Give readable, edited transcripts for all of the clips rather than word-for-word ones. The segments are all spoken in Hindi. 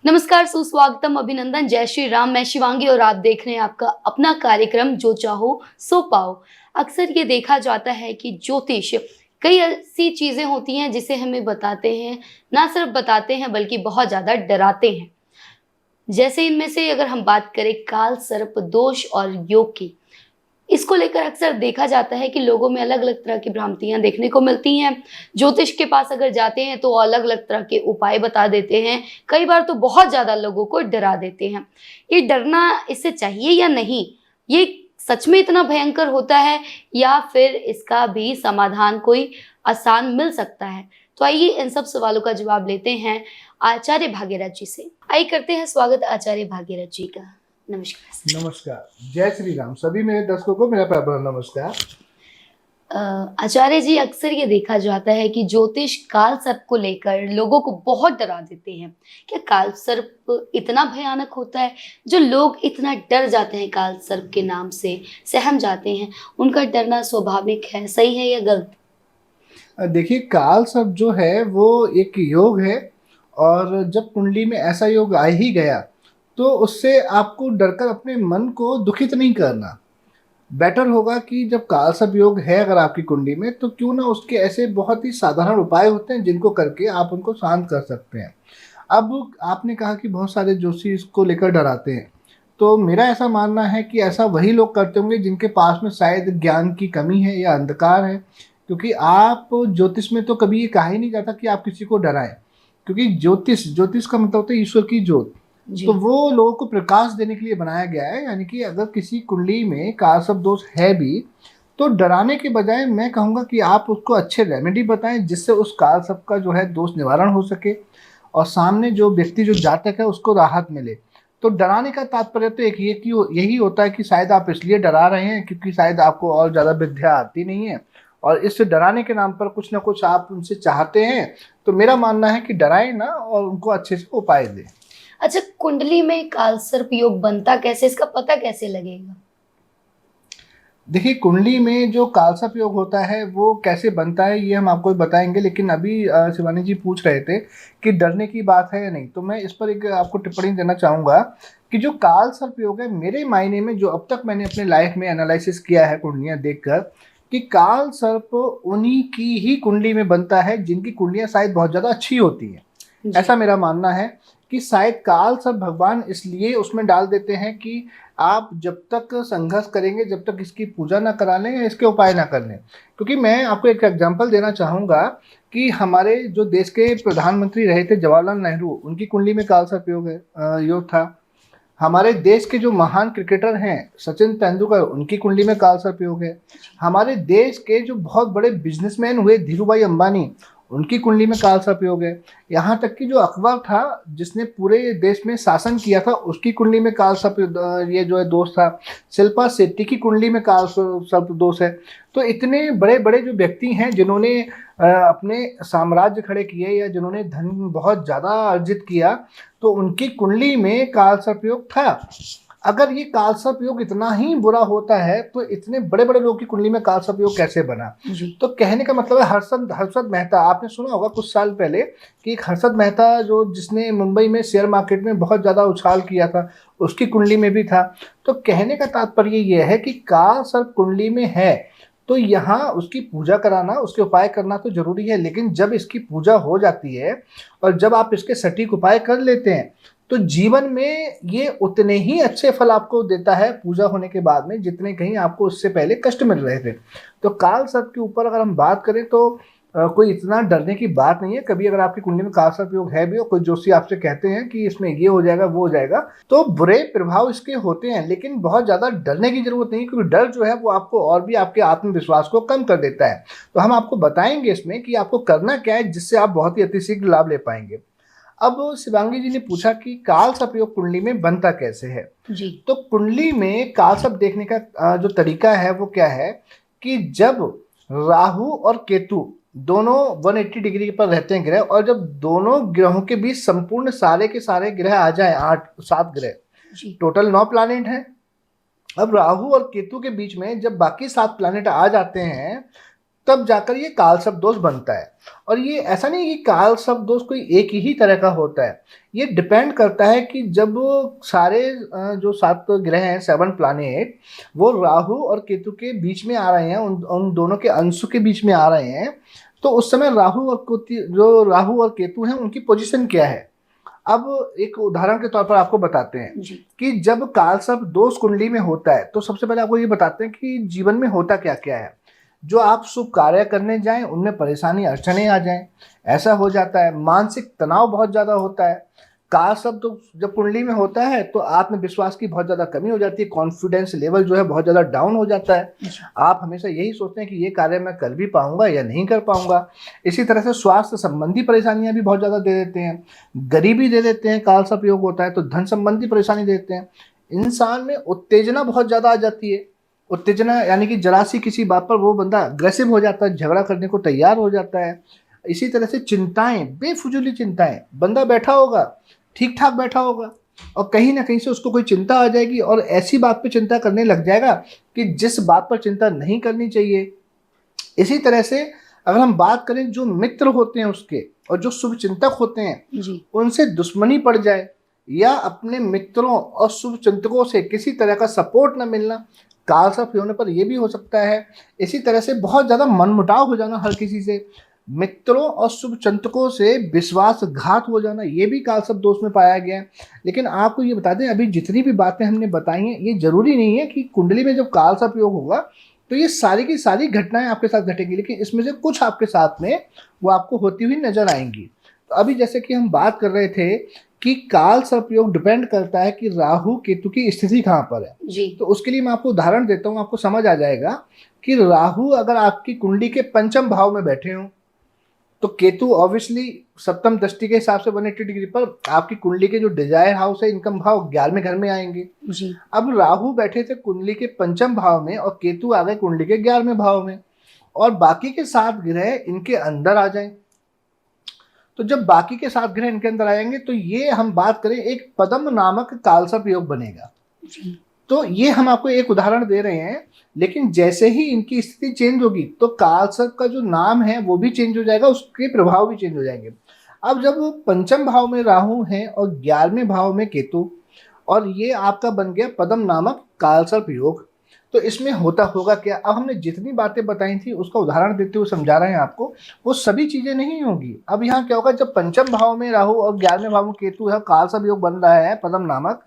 नमस्कार, सुस्वागतम, अभिनंदन, जय श्री राम। मैं शिवांगी और आप देख रहे हैं आपका अपना कार्यक्रम जो चाहो सो पाओ। अक्सर ये देखा जाता है कि ज्योतिष कई ऐसी चीजें होती हैं जिसे हमें बताते हैं, ना सिर्फ बताते हैं बल्कि बहुत ज्यादा डराते हैं। जैसे इनमें से अगर हम बात करें काल सर्प दोष और योग की, इसको लेकर अक्सर देखा जाता है कि लोगों में अलग अलग तरह की भ्रांतियां देखने को मिलती हैं। ज्योतिष के पास अगर जाते हैं तो अलग अलग तरह के उपाय बता देते हैं, कई बार तो बहुत ज़्यादा लोगों को डरा देते हैं। ये डरना इससे चाहिए या नहीं? ये सच में इतना भयंकर होता है या फिर इसका भी समाधान कोई आसान मिल सकता है? तो आइए इन सब सवालों का जवाब लेते हैं आचार्य भागीरथ जी से। आइए करते हैं स्वागत आचार्य भागीरथ जी का। नमस्कार। नमस्कार, जय श्री राम। सभी मेरे दर्शकों को मेरा प्यार भरा नमस्कार। आचार्य जी, अक्सर ये देखा जाता है कि ज्योतिष काल सर्प को लेकर लोगों को बहुत डरा देते हैं। क्या काल सर्प इतना भयानक होता है जो लोग इतना डर जाते हैं, काल सर्प के नाम से सहम जाते हैं? उनका डरना स्वाभाविक है, सही है या गलत? देखिए, काल सर्प जो है वो एक योग है, और जब कुंडली में ऐसा योग आ ही गया तो उससे आपको डरकर अपने मन को दुखित नहीं करना। बेटर होगा कि जब काल सर्प योग है अगर आपकी कुंडली में, तो क्यों ना उसके ऐसे बहुत ही साधारण उपाय होते हैं जिनको करके आप उनको शांत कर सकते हैं। अब आपने कहा कि बहुत सारे जोशी इसको लेकर डराते हैं, तो मेरा ऐसा मानना है कि ऐसा वही लोग करते होंगे जिनके पास में शायद ज्ञान की कमी है या अंधकार है। क्योंकि आप ज्योतिष में तो कभी ये कहा ही नहीं जाता कि आप किसी को डराएं, क्योंकि ज्योतिष ज्योतिष का मतलब होता है ईश्वर की ज्योत। तो वो लोगों को प्रकाश देने के लिए बनाया गया है। यानी कि अगर किसी कुंडली में कालसर्प दोष है भी, तो डराने के बजाय मैं कहूँगा कि आप उसको अच्छे रेमेडी बताएं जिससे उस कालसर्प का जो है दोष निवारण हो सके, और सामने जो व्यक्ति जो जातक है उसको राहत मिले। तो डराने का तात्पर्य तो एक ये कि यही होता है कि शायद आप इसलिए डरा रहे हैं क्योंकि शायद आपको और ज़्यादा विद्या आती नहीं है, और इस डराने के नाम पर कुछ ना कुछ आप उनसे चाहते हैं। तो मेरा मानना है कि डराएं ना, और उनको अच्छे से उपाय दें। अच्छा, कुंडली में काल सर्प योग बनता कैसे, इसका पता कैसे लगेगा? देखिए, कुंडली में जो कालसर्प योग होता है वो कैसे बनता है ये हम आपको बताएंगे, लेकिन अभी शिवानी जी पूछ रहे थे कि डरने की बात है या नहीं, तो मैं इस पर एक आपको टिप्पणी देना चाहूँगा कि जो कालसर्प योग है, मेरे मायने में जो अब तक मैंने अपने लाइफ में एनालिसिस किया है कुंडलियाँ देखकर, कि कालसर्प उन्हीं की ही कुंडली में बनता है जिनकी कुंडलियाँ शायद बहुत ज़्यादा अच्छी होती हैं। ऐसा मेरा मानना है कि शायद कालसर्प भगवान इसलिए उसमें डाल देते हैं कि आप जब तक संघर्ष करेंगे, जब तक इसकी पूजा ना करा लें या इसके उपाय ना कर लें। क्योंकि मैं आपको एक एग्जांपल देना चाहूँगा कि हमारे जो देश के प्रधानमंत्री रहे थे जवाहरलाल नेहरू, उनकी कुंडली में कालसर्प योग था। हमारे देश के जो महान क्रिकेटर हैं सचिन तेंदुलकर, उनकी कुंडली में कालसर्प योग है। हमारे देश के जो बहुत बड़े बिजनेसमैन हुए धीरूभाई अंबानी, उनकी कुंडली में कालसर्प योग है। यहाँ तक कि जो अकबर था जिसने पूरे देश में शासन किया था, उसकी कुंडली में कालसर्प ये जो है दोष था। शिल्पा शेट्टी की कुंडली में कालसर्प दोष है। तो इतने बड़े बड़े जो व्यक्ति हैं जिन्होंने अपने साम्राज्य खड़े किए या जिन्होंने धन बहुत ज़्यादा अर्जित किया, तो उनकी कुंडली में कालसर्प योग था। अगर ये कालसर्प योग इतना ही बुरा होता है तो इतने बड़े बड़े लोगों की कुंडली में कालसर्प योग कैसे बना? तो कहने का मतलब है हर्षद मेहता, आपने सुना होगा कुछ साल पहले कि एक हर्षद मेहता जो जिसने मुंबई में शेयर मार्केट में बहुत ज़्यादा उछाल किया था, उसकी कुंडली में भी था। तो कहने का तात्पर्य ये है कि कालसर्प कुंडली में है तो यहाँ उसकी पूजा कराना, उसके उपाय करना तो जरूरी है, लेकिन जब इसकी पूजा हो जाती है और जब आप इसके सटीक उपाय कर लेते हैं तो जीवन में ये उतने ही अच्छे फल आपको देता है पूजा होने के बाद में, जितने कहीं आपको उससे पहले कष्ट मिल रहे थे। तो काल सर्प के ऊपर अगर हम बात करें तो कोई इतना डरने की बात नहीं है। कभी अगर आपकी कुंडली में काल सर्प योग है भी और कोई जोशी आपसे कहते हैं कि इसमें ये हो जाएगा वो हो जाएगा, तो बुरे प्रभाव इसके होते हैं, लेकिन बहुत ज़्यादा डरने की जरूरत नहीं, क्योंकि डर जो है वो आपको और भी आपके आत्मविश्वास को कम कर देता है। तो हम आपको बताएंगे इसमें कि आपको करना क्या है जिससे आप बहुत ही अतिशीघ्र लाभ ले पाएंगे। अब शिवांगी जी ने पूछा कि काल सर्प योग कुंडली में बनता कैसे है जी। तो कुंडली में काल सर्प देखने का जो तरीका है वो क्या है कि जब राहु और केतु दोनों 180 डिग्री पर रहते हैं ग्रह, और जब दोनों ग्रहों के बीच संपूर्ण सारे के सारे ग्रह आ जाए, 7 ग्रह, टोटल 9 प्लैनेट हैं। अब राहु और केतु के बीच में जब बाकी 7 प्लैनेट आ जाते हैं तब जाकर ये काल सर्प दोष बनता है। और ये ऐसा नहीं कि काल सर्प दोष कोई एक ही तरह का होता है, ये डिपेंड करता है कि जब सारे जो 7 ग्रह हैं, 7 प्लैनेट, वो राहु और केतु के बीच में आ रहे हैं, उन दोनों के अंशों के बीच में आ रहे हैं, तो उस समय राहु और केतु हैं उनकी पोजीशन क्या है। अब एक उदाहरण के तौर पर आपको बताते हैं जी। कि जब काल सर्प दोष कुंडली में होता है तो सबसे पहले आपको ये बताते हैं कि जीवन में होता क्या क्या है। जो आप शुभ कार्य करने जाएं उनमें परेशानी अड़चने आ जाएं, ऐसा हो जाता है। मानसिक तनाव बहुत ज़्यादा होता है। काल सर्प तो जब कुंडली में होता है तो आत्मविश्वास की बहुत ज़्यादा कमी हो जाती है, कॉन्फिडेंस लेवल जो है बहुत ज़्यादा डाउन हो जाता है। आप हमेशा यही सोचते हैं कि ये कार्य मैं कर भी पाऊंगा या नहीं कर पाऊंगा। इसी तरह से स्वास्थ्य संबंधी परेशानियां भी बहुत ज़्यादा दे देते हैं, गरीबी दे देते हैं। काल सर्प योग होता है तो धन संबंधी परेशानी देते हैं। इंसान में उत्तेजना बहुत ज़्यादा आ जाती है। उत्तेजना यानी कि जरा सी किसी बात पर वो बंदा अग्रेसिव हो जाता है, झगड़ा करने को तैयार हो जाता है। इसी तरह से चिंताएं, बेफुजूली चिंताएं, बंदा बैठा होगा, ठीक ठाक बैठा होगा, और कहीं ना कहीं से उसको कोई चिंता आ जाएगी और ऐसी बात पे चिंता करने लग जाएगा कि जिस बात पर चिंता नहीं करनी चाहिए। इसी तरह से अगर हम बात करें जो मित्र होते हैं उसके और जो शुभ चिंतक होते हैं जी। उनसे दुश्मनी पड़ जाए, या अपने मित्रों और शुभ चिंतकों से किसी तरह का सपोर्ट न मिलना, काल सर्प होने पर यह भी हो सकता है। इसी तरह से बहुत ज़्यादा मनमुटाव हो जाना हर किसी से, मित्रों और शुभ चिंतकों से विश्वासघात हो जाना, ये भी काल सर्प दोष में पाया गया है। लेकिन आपको ये बता दें, अभी जितनी भी बातें हमने बताई हैं ये जरूरी नहीं है कि कुंडली में जब काल सर्प योग होगा तो ये सारी की सारी घटनाएं आपके साथ घटेंगी, लेकिन इसमें से कुछ आपके साथ में वो आपको होती हुई नजर आएंगी। तो अभी जैसे कि हम बात कर रहे थे कि काल सर्प योग डिपेंड करता है कि राहु केतु की स्थिति कहाँ पर है। जी। तो उसके लिए मैं आपको उदाहरण देता हूँ, आपको समझ आ जाएगा कि राहु अगर आपकी कुंडली के पंचम भाव में बैठे हों तो केतु ऑब्वियसली सप्तम दृष्टि के हिसाब से 180 डिग्री पर आपकी कुंडली के जो डिजायर हाउस है, इनकम भाव, 11वें घर में आएंगे। जी। अब राहु बैठे थे कुंडली के पंचम भाव में और केतु आ गए कुंडली के 11वें भाव में, और बाकी के 7 ग्रह इनके अंदर आ जाएं। तो जब बाकी के 7 ग्रह इनके अंदर आएंगे तो ये हम बात करें एक पद्म नामक काल सर्प योग बनेगा। जी। तो ये हम आपको एक उदाहरण दे रहे हैं, लेकिन जैसे ही इनकी स्थिति चेंज होगी तो काल सर्प का जो नाम है वो भी चेंज हो जाएगा, उसके प्रभाव भी चेंज हो जाएंगे। अब जब पंचम भाव में राहु है और 11वें भाव में केतु, और ये आपका बन गया पद्म नामक काल सर्प योग, तो इसमें होता होगा क्या। अब हमने जितनी बातें बताई थी उसका उदाहरण देते हुए समझा रहे हैं आपको, वो सभी चीजें नहीं होंगी। अब यहाँ क्या होगा, जब पंचम भाव में राहु और 11वें भाव में केतु है, काल सर्प योग बन रहा है पद्म नामक,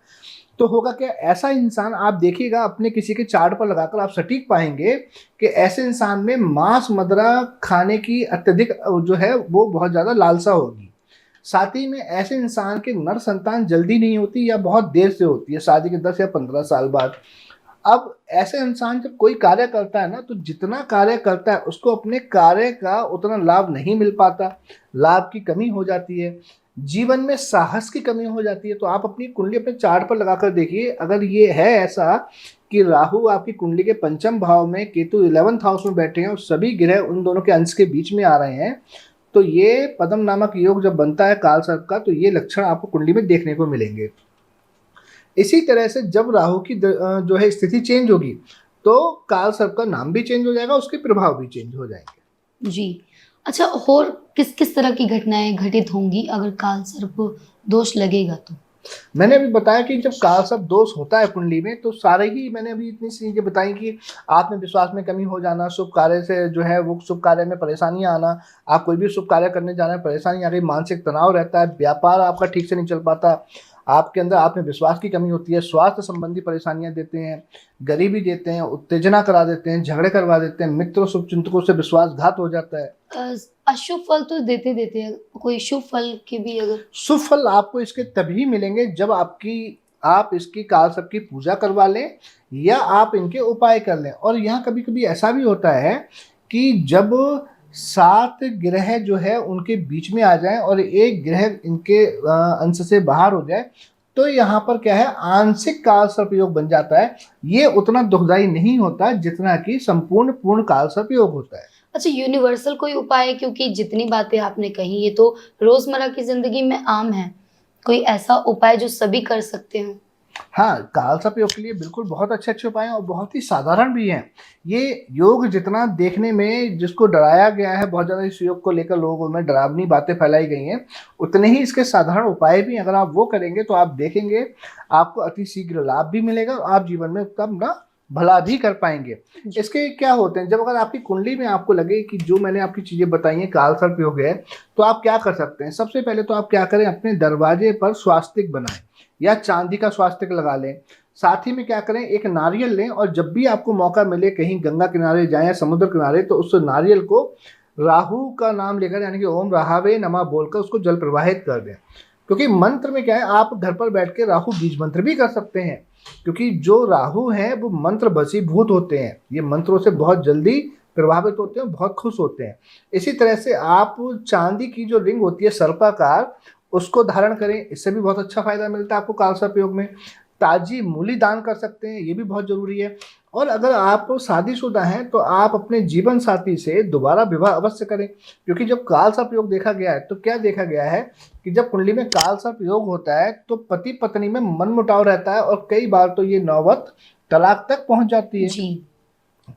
तो होगा क्या, ऐसा इंसान आप देखिएगा अपने किसी के चार्ट पर लगाकर आप सटीक पाएंगे कि ऐसे इंसान में मांस मदिरा खाने की अत्यधिक जो है वो बहुत ज़्यादा लालसा होगी। साथ ही में ऐसे इंसान के नर संतान जल्दी नहीं होती या बहुत देर से होती है, शादी के 10 या 15 साल बाद। अब ऐसे इंसान जब कोई कार्य करता है ना, तो जितना कार्य करता है उसको अपने कार्य का उतना लाभ नहीं मिल पाता, लाभ की कमी हो जाती है, जीवन में साहस की कमी हो जाती है। तो आप अपनी कुंडली अपने चार्ट पर लगाकर देखिए, अगर ये है ऐसा कि राहु आपकी कुंडली के पंचम भाव में, केतु 11th हाउस में बैठे हैं और सभी ग्रह उन दोनों के अंश के बीच में आ रहे हैं, तो ये पद्म नामक योग जब बनता है काल सर्प का, तो ये लक्षण आपको कुंडली में देखने को मिलेंगे। इसी तरह से जब राहु की जो है स्थिति चेंज होगी तो काल सर्प का नाम भी चेंज हो जाएगा, उसके प्रभाव भी चेंज हो जाएंगे। जी। अच्छा, और किस किस तरह की घटनाएं घटित होंगी अगर काल सर्प दोष लगेगा तो? मैंने अभी बताया कि जब काल सर्प दोष होता है कुंडली में तो सारे ही मैंने अभी इतनी चीजें बताई कि आत्मविश्वास में कमी हो जाना, शुभ कार्य से जो है वो शुभ कार्य में परेशानियां आना, आप कोई भी शुभ कार्य करने जाना है परेशानी आ गई, मानसिक तनाव रहता है, व्यापार आपका ठीक से नहीं चल पाता, आपके अंदर आत्मविश्वास की कमी होती है, स्वास्थ्य संबंधी परेशानियां देते हैं, गरीबी देते हैं, उत्तेजना करा देते हैं, झगड़े करवा देते हैं, मित्रों शुभ चिंतकों से विश्वासघात हो जाता है। अशुभ फल तो देते हैं, कोई शुभ फल के भी अगर? शुभ फल आपको इसके तभी मिलेंगे जब आप इसकी काल सर्प की पूजा करवा लें या आप इनके उपाय कर लें। और यहाँ कभी कभी ऐसा भी होता है कि जब 7 ग्रह जो है उनके बीच में आ जाएं और एक ग्रह इनके अंश से बाहर हो जाए, तो यहाँ पर क्या है, आंशिक काल सर्प योग बन जाता है। ये उतना दुखदाई नहीं होता जितना कि संपूर्ण पूर्ण काल सर्प योग होता है। अच्छा, यूनिवर्सल कोई उपाय है? क्योंकि जितनी बातें आपने कही ये तो रोजमर्रा की जिंदगी में आम है, कोई ऐसा उपाय जो सभी कर सकते हो? हाँ, कालसर्प योग के लिए बिल्कुल बहुत अच्छे उपाय हैं और बहुत ही साधारण भी हैं। ये योग जितना देखने में जिसको डराया गया है, बहुत ज़्यादा इस योग को लेकर लोगों में डरावनी बातें फैलाई गई हैं, उतने ही इसके साधारण उपाय भी अगर आप वो करेंगे तो आप देखेंगे आपको अति शीघ्र लाभ भी मिलेगा और आप जीवन में उसका अपना भला भी कर पाएंगे। इसके क्या होते हैं, जब अगर आपकी कुंडली में आपको लगे कि जो मैंने आपकी चीज़ें बताई हैं कालसर्प योग है, तो आप क्या कर सकते हैं। सबसे पहले तो आप क्या करें, अपने दरवाजे पर स्वास्तिक बनाएं या चांदी का स्वास्तिक लगा लें। साथ ही में क्या करें, एक नारियल लें और जब भी आपको मौका मिले कहीं गंगा किनारे जाएं या समुद्र किनारे, तो उस नारियल को राहु का नाम लेकर यानी कि ओम राहवे नमः बोलकर उसको जल प्रवाहित कर दें। क्योंकि मंत्र में क्या है, आप घर पर बैठ के राहु बीज मंत्र भी कर सकते हैं, क्योंकि जो राहु हैं वो मंत्र वशीभूत होते हैं, ये मंत्रों से बहुत जल्दी प्रभावित होते हैं, बहुत खुश होते हैं। इसी तरह से आप चांदी की जो रिंग होती है सर्पाकार, उसको धारण करें, इससे भी बहुत अच्छा फायदा मिलता है आपको कालसर्प योग में। ताजी मूली दान कर सकते हैं, ये भी बहुत जरूरी है। और अगर आप शादीशुदा हैं तो आप अपने जीवन साथी से दोबारा विवाह अवश्य करें, क्योंकि जब कालसर्प योग देखा गया है तो क्या देखा गया है कि जब कुंडली में कालसर्प योग होता है तो पति पत्नी में मनमुटाव रहता है और कई बार तो ये नौबत तलाक तक पहुंच जाती है। जी।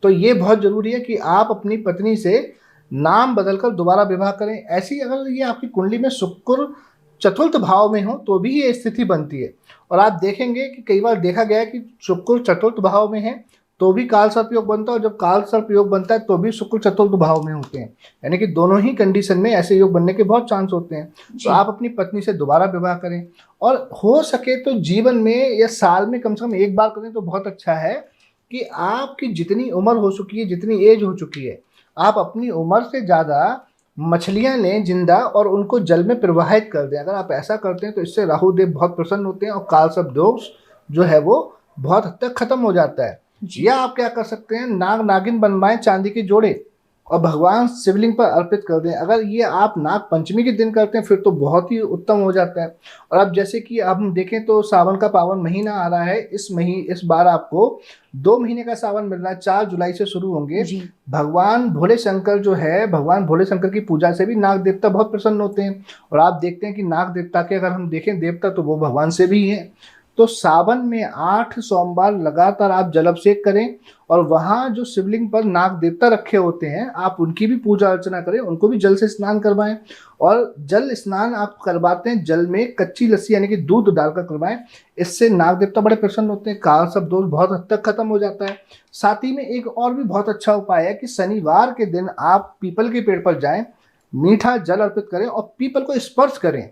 तो ये बहुत जरूरी है कि आप अपनी पत्नी से नाम बदलकर दोबारा विवाह करें। ऐसी अगर ये आपकी कुंडली में शुक्र चतुर्थ भाव में हो तो भी ये स्थिति बनती है। और आप देखेंगे कि कई बार देखा गया है कि शुक्र चतुर्थ भाव में है तो भी कालसर्प योग बनता है, और जब कालसर्प योग बनता है तो भी शुक्र चतुर्थ भाव में होते हैं, यानी कि दोनों ही कंडीशन में ऐसे योग बनने के बहुत चांस होते हैं। तो आप अपनी पत्नी से दोबारा विवाह करें, और हो सके तो जीवन में या साल में कम से कम एक बार करें तो बहुत अच्छा है। कि आपकी जितनी उम्र हो चुकी है, जितनी एज हो चुकी है, आप अपनी उम्र से ज़्यादा मछलियां लें जिंदा और उनको जल में प्रवाहित कर दें। अगर आप ऐसा करते हैं तो इससे राहु देव बहुत प्रसन्न होते हैं और कालसर्प दोष जो है वो बहुत हद तक खत्म हो जाता है। या आप क्या कर सकते हैं, नाग नागिन बनवाएं चांदी के जोड़े और भगवान शिवलिंग पर अर्पित कर दें। अगर ये आप नाग पंचमी के दिन करते हैं फिर तो बहुत ही उत्तम हो जाता है। और अब जैसे कि अब हम देखें तो सावन का पावन महीना आ रहा है, इस बार आपको 2 महीने का सावन मिल रहा है, 4 जुलाई से शुरू होंगे। भगवान भोले शंकर जो है, भगवान भोले शंकर की पूजा से भी नाग देवता बहुत प्रसन्न होते हैं। और आप देखते हैं कि नाग देवता के अगर हम देखें देवता तो वो भगवान से भी हैं। तो सावन में 8 सोमवार लगातार आप जल अभिषेक करें और वहाँ जो शिवलिंग पर नाग देवता रखे होते हैं आप उनकी भी पूजा अर्चना करें, उनको भी जल से स्नान करवाएं। और जल स्नान आप करवाते हैं जल में कच्ची लस्सी यानी कि दूध डालकर करवाएं, इससे नाग देवता बड़े प्रसन्न होते हैं, कालसर्प दोष बहुत हद तक खत्म हो जाता है। साथ ही में एक और भी बहुत अच्छा उपाय है कि शनिवार के दिन आप पीपल के पेड़ पर जाएं, मीठा जल अर्पित करें और पीपल को स्पर्श करें,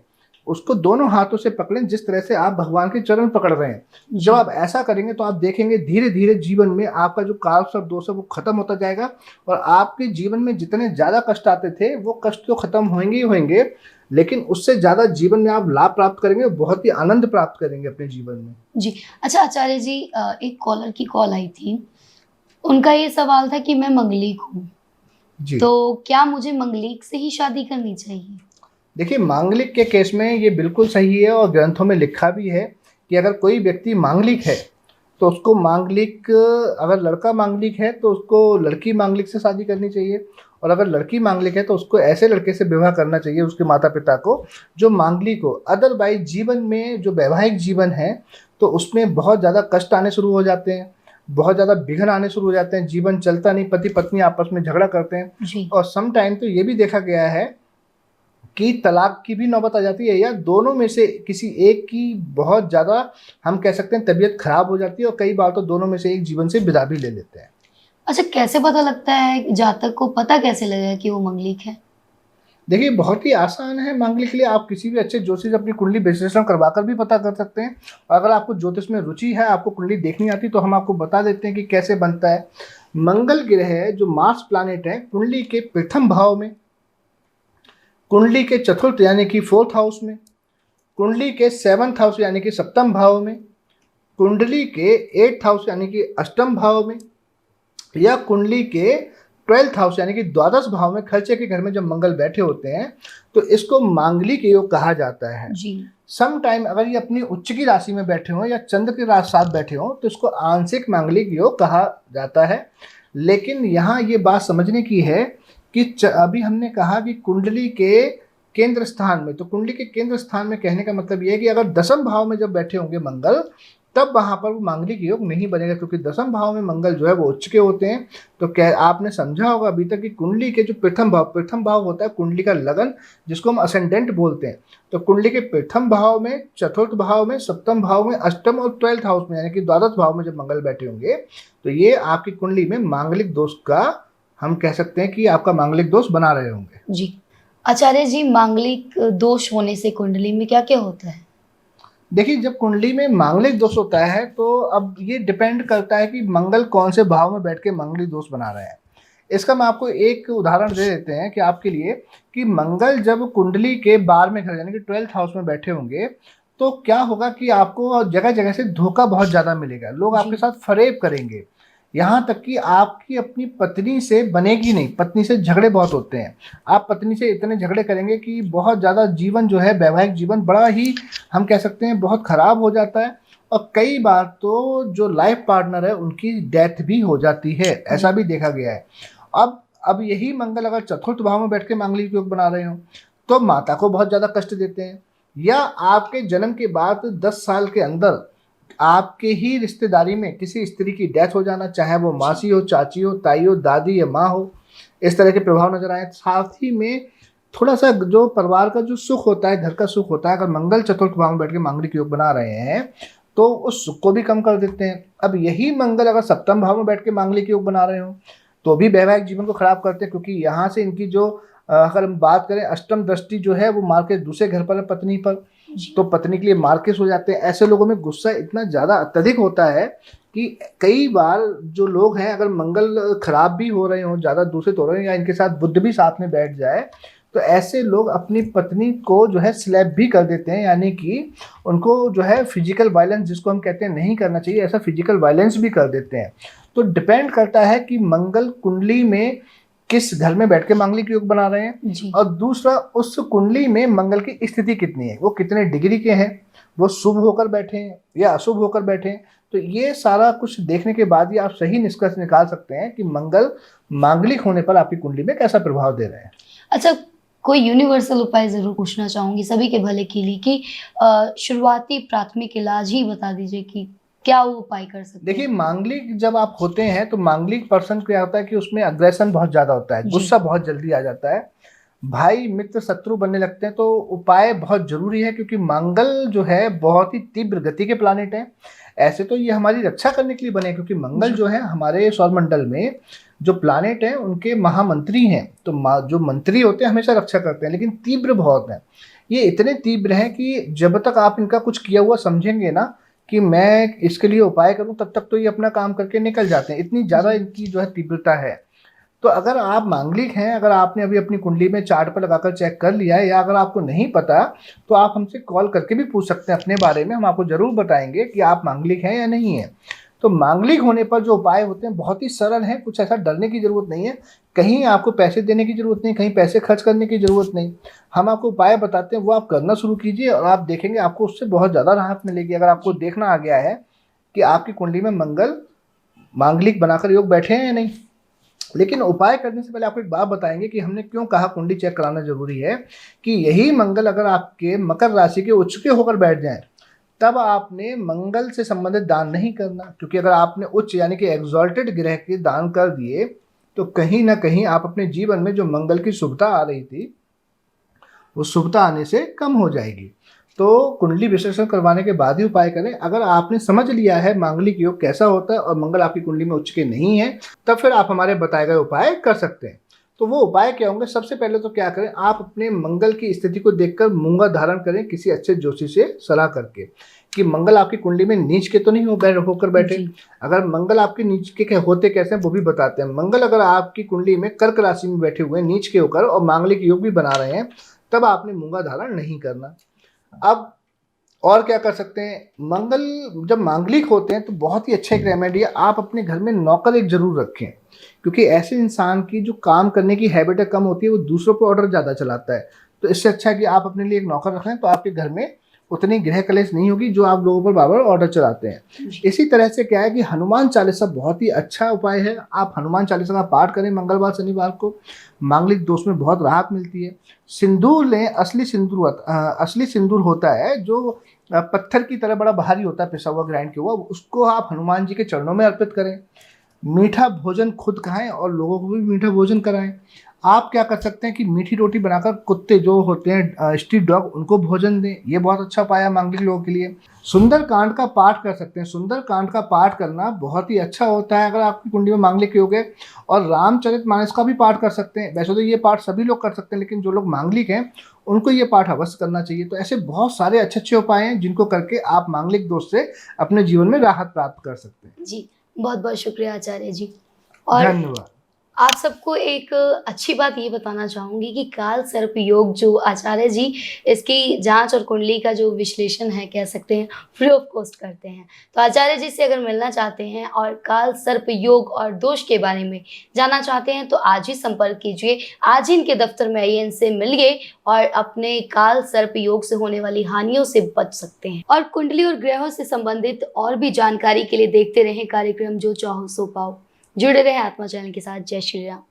उसको दोनों हाथों से पकड़ें जिस तरह से आप भगवान के चरण पकड़ रहे हैं। जब आप ऐसा करेंगे तो आप देखेंगे धीरे धीरे जीवन में आपका जो कालसर्प दोष है वो खत्म होता जाएगा और आपके जीवन में जितने ज़्यादा कष्ट आते थे वो कष्ट तो खत्म होंगे ही होंगे, लेकिन उससे ज़्यादा जीवन में आप लाभ प्राप्त करेंगे, बहुत ही आनंद प्राप्त करेंगे अपने जीवन में। जी। अच्छा आचार्य जी, एक कॉलर की कॉल आई थी, उनका ये सवाल था कि मैं मंगलिक हूँ, तो क्या मुझे मंगलिक से ही शादी करनी चाहिए? देखिए, मांगलिक के केस में ये बिल्कुल सही है और ग्रंथों में लिखा भी है कि अगर कोई व्यक्ति मांगलिक है तो उसको मांगलिक, अगर लड़का मांगलिक है तो उसको लड़की मांगलिक से शादी करनी चाहिए, और अगर लड़की मांगलिक है तो उसको ऐसे लड़के से विवाह करना चाहिए उसके माता पिता को जो मांगलिक हो। अदरवाइज जीवन में जो वैवाहिक जीवन है तो उसमें बहुत ज़्यादा कष्ट आने शुरू हो जाते हैं, बहुत ज़्यादा विघ्न आने शुरू हो जाते हैं, जीवन चलता नहीं, पति पत्नी आपस में झगड़ा करते हैं। और सम टाइम तो ये भी देखा गया है कि तलाक की भी नौबत आ जाती है या दोनों में से किसी एक की बहुत ज़्यादा हम कह सकते हैं तबीयत खराब हो जाती है और कई बार तो दोनों में से एक जीवन से विदा भी ले लेते हैं। अच्छा, कैसे पता लगता है, जातक को पता कैसे लगेगा कि वो मंगलिक है? देखिए, बहुत ही आसान है मांगलिक के लिए, आप किसी भी अच्छे ज्योतिष से अपनी कुंडली विश्लेषण करवाकर भी पता कर सकते हैं। और अगर आपको ज्योतिष में रुचि है, आपको कुंडली देखनी आती तो हम आपको बता देते हैं कि कैसे बनता है। मंगल ग्रह जो मार्स प्लैनेट है कुंडली के प्रथम भाव में, कुंडली के चतुर्थ यानी कि 4th हाउस में, कुंडली के 7th हाउस यानी कि सप्तम भाव में, कुंडली के 8th हाउस यानी कि अष्टम भाव में, या कुंडली के 12th हाउस यानी कि द्वादश भाव में खर्चे के घर में जब मंगल बैठे होते हैं तो इसको मांगलिक योग कहा जाता है। सम टाइम अगर ये अपनी उच्च की राशि में बैठे हों या चंद्र के साथ बैठे हों तो इसको आंशिक मांगलिक योग कहा जाता है। लेकिन यहाँ ये बात समझने की है कि अभी हमने कहा कि कुंडली के केंद्र स्थान में, तो कुंडली के केंद्र स्थान में कहने का मतलब ये है कि अगर 10वें भाव में जब बैठे होंगे मंगल तब वहां पर वो मांगलिक योग नहीं बनेगा, क्योंकि दसम भाव में मंगल जो है वो उच्च के होते हैं। तो क्या आपने समझा होगा अभी तक कि कुंडली के जो प्रथम भाव होता है कुंडली का लगन, जिसको हम असेंडेंट बोलते हैं। तो कुंडली के प्रथम भाव में, चतुर्थ भाव में, सप्तम भाव में, अष्टम और 12th हाउस में यानी कि द्वादश भाव में जब मंगल बैठे होंगे तो ये आपकी कुंडली में मांगलिक दोष का, हम कह सकते हैं कि आपका मांगलिक दोष बना रहे होंगे। जी आचार्य जी, मांगलिक दोष होने से कुंडली में क्या क्या होता है? देखिए, जब कुंडली में मांगलिक दोष होता है तो अब ये डिपेंड करता है कि मंगल कौन से भाव में बैठ के मांगलिक दोष बना रहे हैं। इसका मैं आपको एक उदाहरण दे देते हैं कि आपके लिए, कि मंगल जब कुंडली के 12वें घर यानी कि 12th हाउस में बैठे होंगे तो क्या होगा कि आपको जगह जगह से धोखा बहुत ज़्यादा मिलेगा, लोग आपके साथ फरेब करेंगे, यहाँ तक कि आपकी अपनी पत्नी से बनेगी नहीं, पत्नी से झगड़े बहुत होते हैं। आप पत्नी से इतने झगड़े करेंगे कि बहुत ज़्यादा जीवन जो है, वैवाहिक जीवन बड़ा ही, हम कह सकते हैं, बहुत ख़राब हो जाता है। और कई बार तो जो लाइफ पार्टनर है उनकी डेथ भी हो जाती है, ऐसा भी देखा गया है। अब यही मंगल अगर चतुर्थ भाव में बैठ के मांगलिक योग बना रहे हो तो माता को बहुत ज़्यादा कष्ट देते हैं, या आपके जन्म के बाद 10 साल के अंदर आपके ही रिश्तेदारी में किसी स्त्री की डेथ हो जाना, चाहे वो मासी हो, चाची हो, ताई हो, दादी या माँ हो, इस तरह के प्रभाव नजर आए। साथ ही में थोड़ा सा जो परिवार का जो सुख होता है, घर का सुख होता है, अगर मंगल चतुर्थ भाव में बैठ के मांगलिक योग बना रहे हैं तो उस सुख को भी कम कर देते हैं। अब यही मंगल अगर सप्तम भाव में बैठ के मांगलिक योग बना रहे हो तो भी वैवाहिक जीवन को खराब करते हैं, क्योंकि यहाँ से इनकी जो अगर हम बात करें, अष्टम दृष्टि जो है वो मार्केस दूसरे घर पर है, पत्नी पर, तो पत्नी के लिए मार्केस हो जाते हैं। ऐसे लोगों में गुस्सा इतना ज़्यादा अत्यधिक होता है कि कई बार जो लोग हैं, अगर मंगल खराब भी हो रहे हो, ज़्यादा दूषित हो रहे हैं, या इनके साथ बुध भी साथ में बैठ जाए, तो ऐसे लोग अपनी पत्नी को जो है स्लैप भी कर देते हैं, यानी कि उनको जो है फिजिकल वायलेंस, जिसको हम कहते हैं नहीं करना चाहिए, ऐसा फिजिकल वायलेंस भी कर देते हैं। तो डिपेंड करता है कि मंगल कुंडली में किस घर में बैठ के मांगलिक योग बना रहे हैं, और दूसरा उस कुंडली में मंगल की स्थिति कितनी है, वो कितने डिग्री के हैं, वो शुभ होकर बैठे हैं या अशुभ होकर बैठे हैं। तो ये सारा कुछ देखने के बाद ही आप सही निष्कर्ष निकाल सकते हैं कि मंगल मांगलिक होने पर आपकी कुंडली में कैसा प्रभाव दे रहे हैं। अच्छा, कोई यूनिवर्सल उपाय जरूर पूछना चाहूंगी सभी के भले के लिए कि शुरुआती प्राथमिक इलाज ही बता दीजिए कि क्या वो उपाय कर सकते हैं। देखिए, मांगलिक जब आप होते हैं तो मांगलिक पर्सन क्या होता है कि उसमें अग्रेशन बहुत ज्यादा होता है, गुस्सा बहुत जल्दी आ जाता है, भाई मित्र शत्रु बनने लगते हैं। तो उपाय बहुत जरूरी है, क्योंकि मंगल जो है बहुत ही तीव्र गति के प्लानिट हैं। ऐसे तो ये हमारी रक्षा करने के लिए बने, क्योंकि मंगल जो है हमारे सौरमंडल में जो प्लानेट हैं उनके महामंत्री हैं। तो जो मंत्री होते हैं हमेशा रक्षा करते हैं, लेकिन तीव्र बहुत हैं। ये इतने तीव्र हैं कि जब तक आप इनका कुछ किया हुआ समझेंगे ना कि मैं इसके लिए उपाय करूं, तब तक तो ये अपना काम करके निकल जाते हैं, इतनी ज़्यादा इनकी जो है तीव्रता है। तो अगर आप मांगलिक हैं, अगर आपने अभी अपनी कुंडली में चार्ट पर लगाकर चेक कर लिया है, या अगर आपको नहीं पता तो आप हमसे कॉल करके भी पूछ सकते हैं अपने बारे में, हम आपको ज़रूर बताएंगे कि आप मांगलिक हैं या नहीं है। तो मांगलिक होने पर जो उपाय होते हैं बहुत ही सरल हैं, कुछ ऐसा डरने की ज़रूरत नहीं है, कहीं आपको पैसे देने की ज़रूरत नहीं, कहीं पैसे खर्च करने की ज़रूरत नहीं। हम आपको उपाय बताते हैं, वो आप करना शुरू कीजिए और आप देखेंगे आपको उससे बहुत ज़्यादा राहत मिलेगी। अगर आपको देखना आ गया है कि आपकी कुंडली में मंगल मांगलिक बनाकर योग बैठे हैं या नहीं। लेकिन उपाय करने से पहले आपको एक बात बताएंगे कि हमने क्यों कहा कुंडली चेक कराना जरूरी है, कि यही मंगल अगर आपके मकर राशि के उच्च के होकर बैठ जाए तब आपने मंगल से संबंधित दान नहीं करना, क्योंकि अगर आपने उच्च यानी कि एग्जॉल्टेड ग्रह के दान कर दिए तो कहीं ना कहीं आप अपने जीवन में जो मंगल की शुभता आ रही थी वो शुभता आने से कम हो जाएगी। तो कुंडली विश्लेषण करवाने के बाद ही उपाय करें। अगर आपने समझ लिया है मांगलिक योग कैसा होता है और मंगल आपकी कुंडली में उच्च के नहीं है, तब फिर आप हमारे बताए गए उपाय कर सकते हैं। तो वो उपाय क्या होंगे? सबसे पहले तो क्या करें, आप अपने मंगल की स्थिति को देखकर मूंगा धारण करें किसी अच्छे ज्योतिषी से सलाह करके, कि मंगल आपकी कुंडली में नीच के तो नहीं होकर बैठे। अगर मंगल आपके नीच के होते कैसे हैं वो भी बताते हैं। मंगल अगर आपकी कुंडली में कर्क राशि में बैठे हुए नीच के होकर और मांगलिक योग भी बना रहे हैं, तब आपने मूंगा धारण नहीं करना। अब और क्या कर सकते हैं, मंगल जब मांगलिक होते हैं तो बहुत ही अच्छा एक रेमेडी है, आप अपने घर में नौकर एक जरूर रखें, क्योंकि ऐसे इंसान की जो काम करने की हैबिट कम होती है, वो दूसरों पर ऑर्डर ज़्यादा चलाता है। तो इससे अच्छा है कि आप अपने लिए एक नौकर रखें, तो आपके घर में उतनी गृह कलेश नहीं होगी जो आप लोगों पर बार ऑर्डर चलाते हैं। इसी तरह से क्या है कि हनुमान चालीसा बहुत ही अच्छा उपाय है। आप हनुमान चालीसा का पाठ करें मंगलवार शनिवार को, मांगलिक दोष में बहुत राहत मिलती है। सिंदूर लें, असली सिंदूर होता है जो पत्थर की तरह बड़ा भारी होता है, पिसा हुआ ग्राइंड किया हुआ, उसको आप हनुमान जी के चरणों में अर्पित करें। मीठा भोजन खुद खाएं और लोगों को भी मीठा भोजन कराएं। आप क्या कर सकते हैं कि मीठी रोटी बनाकर कुत्ते जो होते हैं स्ट्रीट डॉग, उनको भोजन दें। ये बहुत अच्छा उपाय है मांगलिक लोगों के लिए। सुंदर कांड का पाठ कर सकते हैं। सुंदर कांड का पाठ करना बहुत ही अच्छा होता है अगर आपकी कुंडली में मांगलिक योग है। और रामचरितमानस का भी पाठ कर सकते हैं। वैसे तो ये पाठ सभी लोग कर सकते हैं, लेकिन जो लोग मांगलिक हैं उनको ये पाठ अवश्य करना चाहिए। तो ऐसे बहुत सारे अच्छे अच्छे उपाय हैं जिनको करके आप मांगलिक दोष से अपने जीवन में राहत प्राप्त कर सकते हैं। जी, बहुत बहुत शुक्रिया आचार्य जी। और धन्यवाद। आप सबको एक अच्छी बात ये बताना चाहूँगी कि काल सर्प योग जो आचार्य जी इसकी जांच और कुंडली का जो विश्लेषण है कह सकते हैं फ्री ऑफ कॉस्ट करते हैं। तो आचार्य जी से अगर मिलना चाहते हैं और काल सर्प योग और दोष के बारे में जानना चाहते हैं तो आज ही संपर्क कीजिए। आज ही इनके दफ्तर में आइए, इनसे मिलिए और अपने काल सर्प योग से होने वाली हानियों से बच सकते हैं। और कुंडली और ग्रहों से संबंधित और भी जानकारी के लिए देखते रहें कार्यक्रम जो चाहो सो पाओ। जुड़े रहें आत्मा चैनल के साथ। जय श्री राम।